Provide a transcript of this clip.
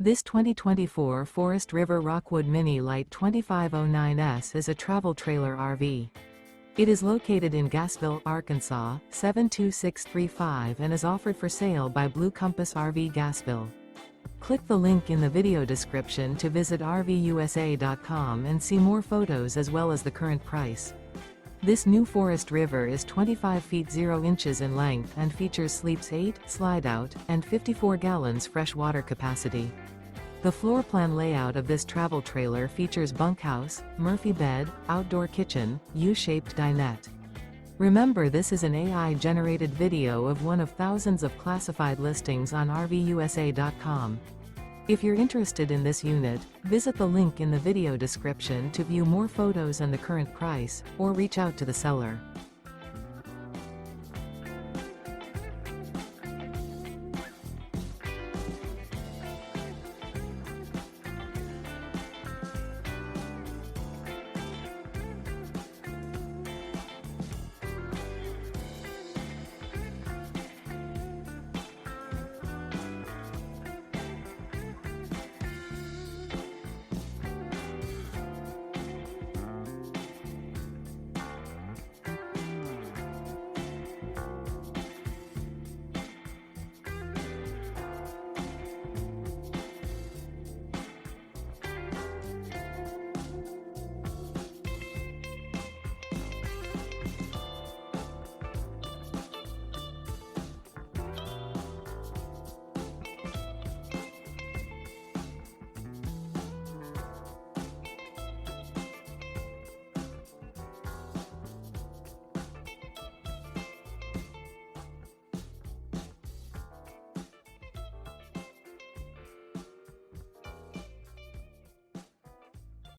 This 2024 Forest River Rockwood Mini Lite 2509S is a travel trailer RV. It is located in Gassville, Arkansas, 72635 and is offered for sale by Blue Compass RV Gassville. Click the link in the video description to visit RVUSA.com and see more photos as well as the current price. This new Forest River is 25 feet 0 inches in length and features sleeps 8, slide-out, and 54 gallons fresh water capacity. The floor plan layout of this travel trailer features bunkhouse, Murphy bed, outdoor kitchen, U-shaped dinette. Remember, this is an AI-generated video of one of thousands of classified listings on RVUSA.com. If you're interested in this unit, visit the link in the video description to view more photos and the current price, or reach out to the seller.